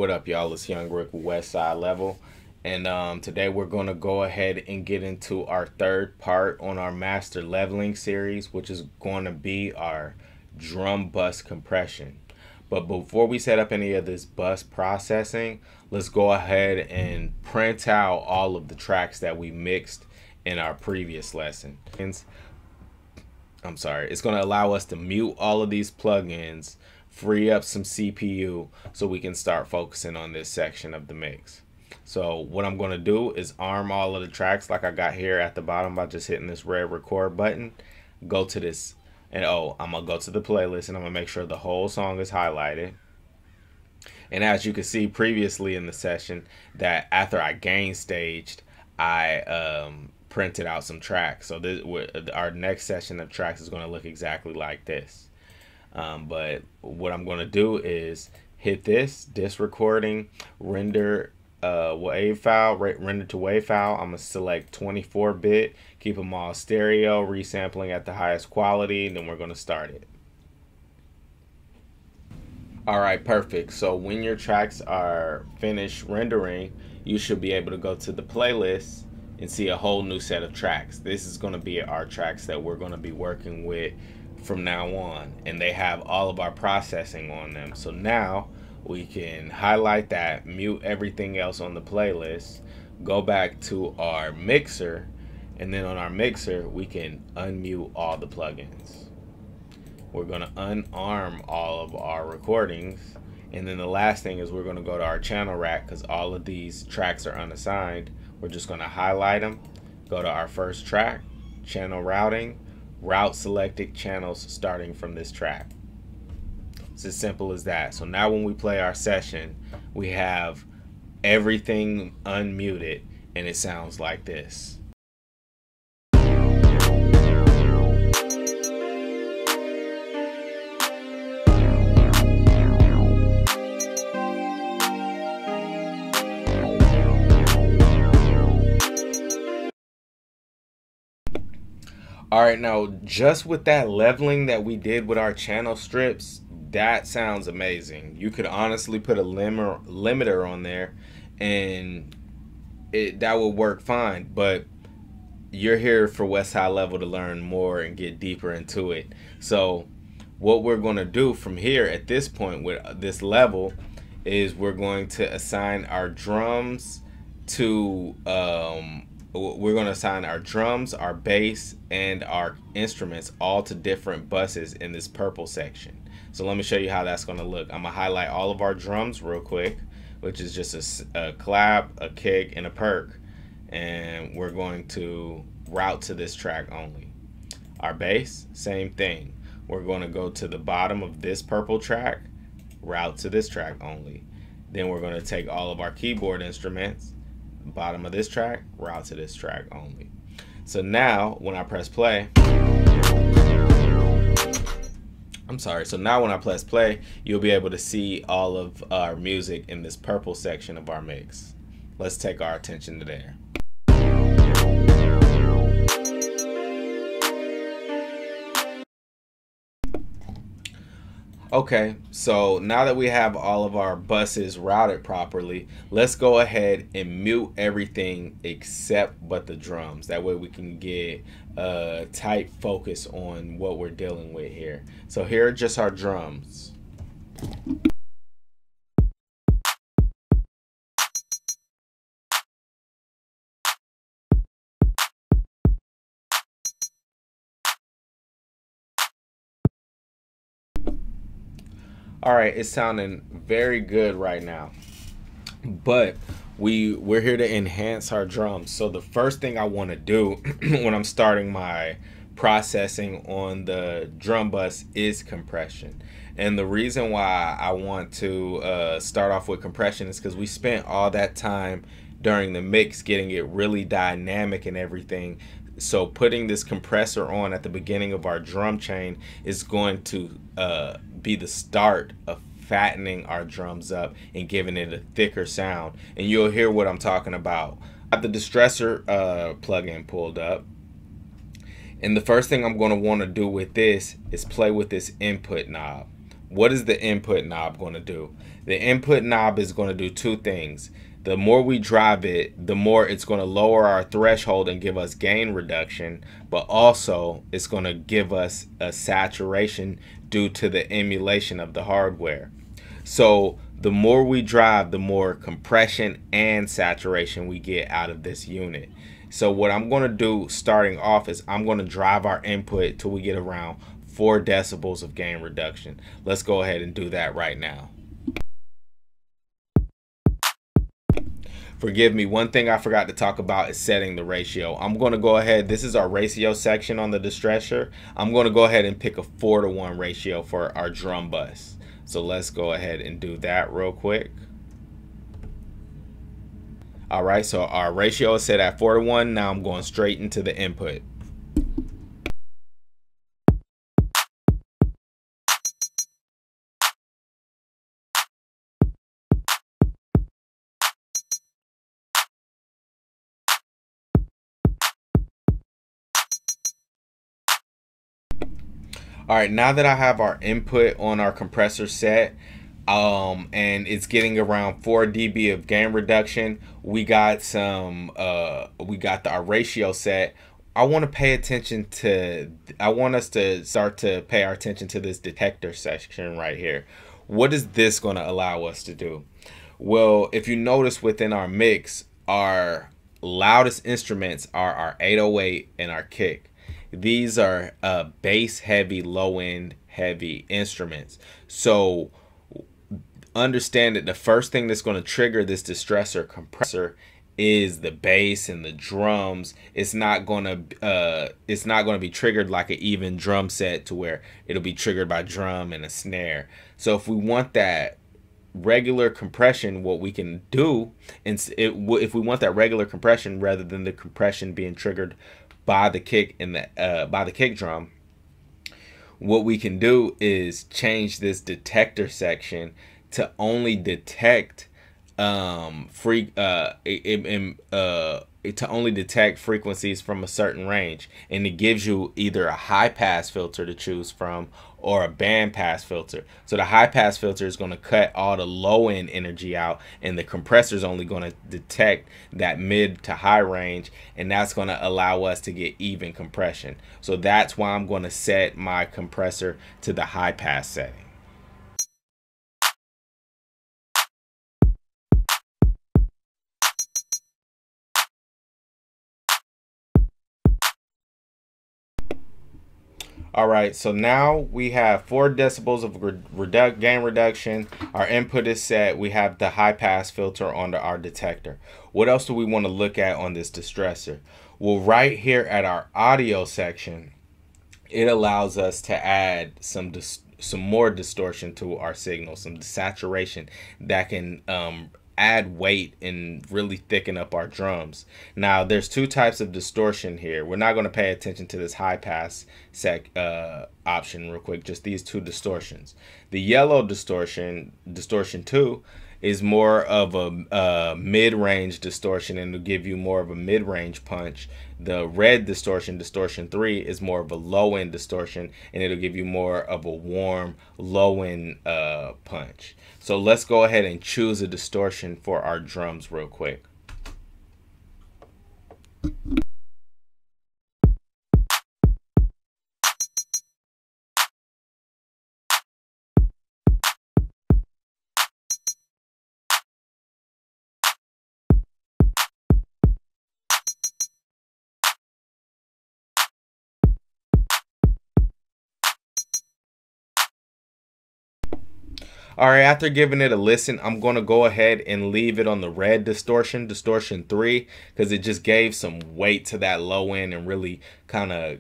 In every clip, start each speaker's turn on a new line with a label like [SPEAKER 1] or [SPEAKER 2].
[SPEAKER 1] what up, y'all? It's Young Rick with Westside Level, and today we're going to go ahead and get into our third part on our master leveling series, which is going to be our drum bus compression. But before we set up any of this bus processing, let's go ahead and print out all of the tracks that we mixed in our previous lesson. It's going to allow us to mute all of these plugins, free up some CPU so we can start focusing on this section of the mix. So what I'm going to do is arm all of the tracks like I got here at the bottom by just hitting this red record button. Go to this, and I'm going to go to the playlist, and I'm going to make sure the whole song is highlighted. And as you can see previously in the session, that after I gain staged, I printed out some tracks. So our next session of tracks is going to look exactly like this. But what I'm going to do is hit this recording, render wave file, render to wave file. I'm going to select 24-bit, keep them all stereo, resampling at the highest quality, and then we're going to start it. All right, perfect. So when your tracks are finished rendering, you should be able to go to the playlist and see a whole new set of tracks. This is going to be our tracks that we're going to be working with from now on, and they have all of our processing on them. So now we can highlight that, mute everything else on the playlist, go back to our mixer, and then on our mixer we can unmute all the plugins. We're going to unarm all of our recordings, and then the last thing is we're going to go to our channel rack because all of these tracks are unassigned. We're just going to highlight them, go to our first track, channel routing, route selected channels starting from this track. It's as simple as that. So now when we play our session, we have everything unmuted and it sounds like this. All right, now just with that leveling that we did with our channel strips, that sounds amazing. You could honestly put a limiter on there and that would work fine, but you're here for Westside Level to learn more and get deeper into it. So what we're going to do from here at this point with this level is we're going to assign our drums to our bass, and our instruments all to different buses in this purple section. So let me show you how that's going to look. I'm going to highlight all of our drums real quick, which is just a clap, a kick, and a perk. And we're going to route to this track only. Our bass, same thing. We're going to go to the bottom of this purple track, route to this track only. Then we're going to take all of our keyboard instruments, bottom of this track, route to this track only. So now when I press play, so now when I press play, you'll be able to see all of our music in this purple section of our mix. Let's take our attention to there. Okay, so now that we have all of our buses routed properly, let's go ahead and mute everything except but the drums. That way we can get a tight focus on what we're dealing with here. So here are just our drums. All right, it's sounding very good right now, but we're here to enhance our drums. So the first thing I want to do when I'm starting my processing on the drum bus is compression. And the reason why I want to start off with compression is because we spent all that time during the mix getting it really dynamic and everything. So putting this compressor on at the beginning of our drum chain is going to be the start of fattening our drums up and giving it a thicker sound. And you'll hear what I'm talking about. I have the Distressor plugin pulled up. And the first thing I'm going to want to do with this is play with this input knob. what is the input knob going to do? The input knob is going to do two things. The more we drive it, the more it's going to lower our threshold and give us gain reduction, but also it's going to give us a saturation due to the emulation of the hardware. So the more we drive, the more compression and saturation we get out of this unit. So what I'm going to do starting off is I'm going to drive our input till we get around 4 decibels of gain reduction. Let's go ahead and do that right now. Forgive me, one thing I forgot to talk about is setting the ratio. I'm going to go ahead, this is our ratio section on the Distressor. I'm going to go ahead and pick a 4:1 ratio for our drum bus. So let's go ahead and do that real quick. All right, so our ratio is set at 4:1. Now I'm going straight into the input. All right, now that I have our input on our compressor set, and it's getting around 4 dB of gain reduction, we got some, our ratio set. I want us to start to pay our attention to this detector section right here. What is this going to allow us to do? Well, if you notice within our mix, our loudest instruments are our 808 and our kick. These are bass heavy, low end heavy instruments. So understand that the first thing that's going to trigger this Distressor compressor is the bass and the drums. It's not going to be triggered like an even drum set to where it'll be triggered by drum and a snare. So if we want that regular compression, what we can do, if we want that regular compression rather than the compression being triggered by the kick and by the kick drum, what we can do is change this detector section to only detect frequencies from a certain range, and it gives you either a high pass filter to choose from or a band pass filter. So the high pass filter is going to cut all the low end energy out, and the compressor is only going to detect that mid to high range, and that's going to allow us to get even compression. So that's why I'm going to set my compressor to the high pass setting. All right, so now we have 4 decibels of gain reduction. Our input is set. We have the high pass filter on our detector. What else do we want to look at on this Distressor? Well, right here at our audio section, it allows us to add some more distortion to our signal, some saturation that can add weight and really thicken up our drums. Now there's 2 types of distortion here. We're not going to pay attention to this high pass option real quick, just these 2 distortions. The yellow distortion 2, is more of a mid-range distortion and will give you more of a mid-range punch. The red distortion 3, is more of a low-end distortion, and it'll give you more of a warm low-end punch. So let's go ahead and choose a distortion for our drums real quick. All right, after giving it a listen, I'm going to go ahead and leave it on the red distortion 3, because it just gave some weight to that low end and really kind of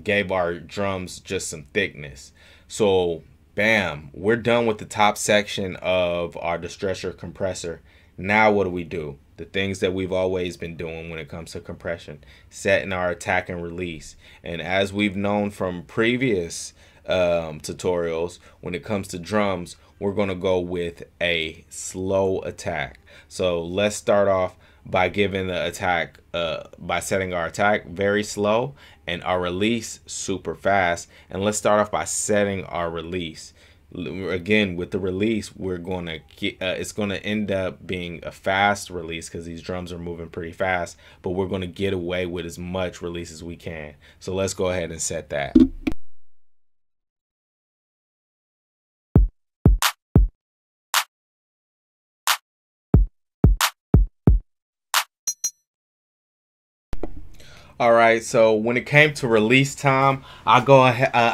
[SPEAKER 1] gave our drums just some thickness. So bam, we're done with the top section of our Distressor compressor. Now what do? The things that we've always been doing when it comes to compression, setting our attack and release. And as we've known from previous tutorials, when it comes to drums, we're going to go with a slow attack. So let's start off by giving the attack, by setting our attack very slow and our release super fast. And let's start off by setting our release Again, with the release, we're going to get, it's going to end up being a fast release because these drums are moving pretty fast, but we're going to get away with as much release as we can. So let's go ahead and set that. All right, so when it came to release time, I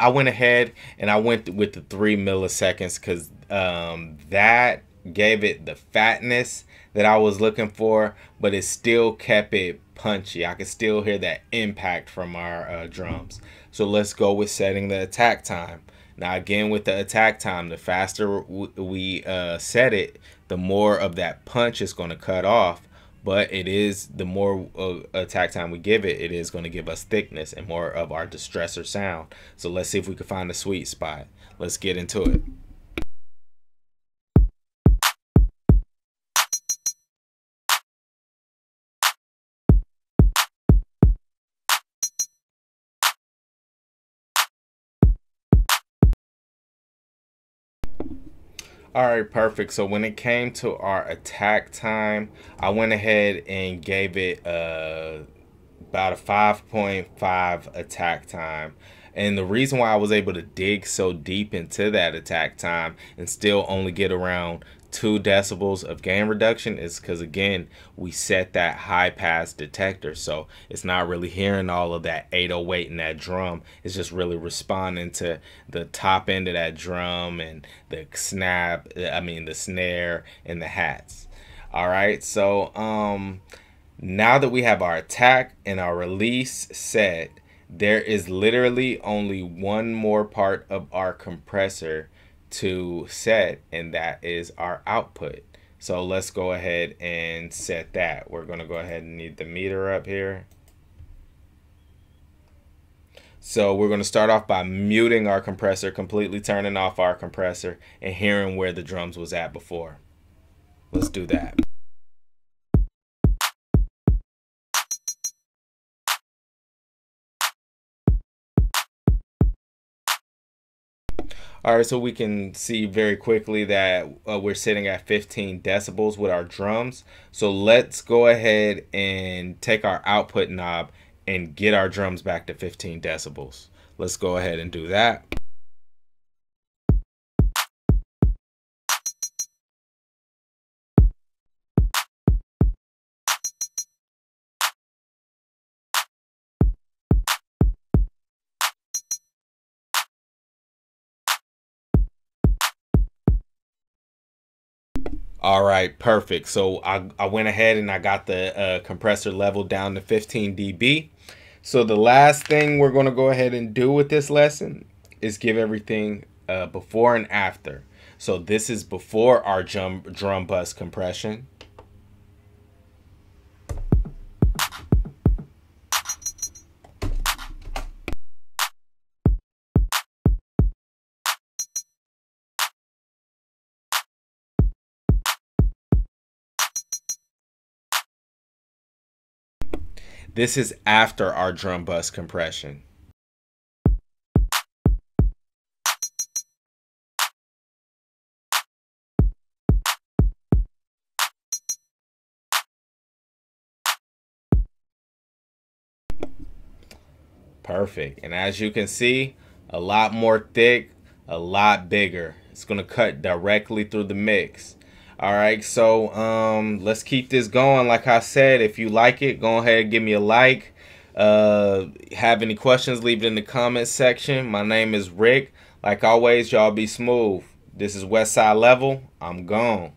[SPEAKER 1] went ahead and I went with the 3 milliseconds because that gave it the fatness that I was looking for, but it still kept it punchy. I could still hear that impact from our drums. So let's go with setting the attack time. Now again, with the attack time, the faster we set it, the more of that punch is going to cut off. But it is, the more attack time we give it, it is going to give us thickness and more of our distressor sound. So let's see if we can find a sweet spot. Let's get into it. All right, perfect. So when it came to our attack time, I went ahead and gave it about a 5.5 attack time. And the reason why I was able to dig so deep into that attack time and still only get around 2 decibels of gain reduction is because, again, we set that high pass detector, so it's not really hearing all of that 808 in that drum. It's just really responding to the top end of that drum and the the snare and the hats. All right, so now that we have our attack and our release set, there is literally only one more part of our compressor to set, and that is our output. So let's go ahead and set that. We're going to go ahead and need the meter up here. So we're going to start off by muting our compressor, completely turning off our compressor and hearing where the drums was at before. Let's do that. All right, so we can see very quickly that we're sitting at 15 decibels with our drums. So let's go ahead and take our output knob and get our drums back to 15 decibels. Let's go ahead and do that. All right, perfect. So I went ahead and I got the compressor level down to 15 dB. So the last thing we're going to go ahead and do with this lesson is give everything before and after. So this is before our drum bus compression. This is after our drum bus compression. Perfect. And as you can see, a lot more thick, a lot bigger. It's going to cut directly through the mix. All right, so let's keep this going. Like I said, if you like it, go ahead and give me a like. Have any questions, leave it in the comments section. My name is Rick. Like always, y'all be smooth. This is Westside Level. I'm gone.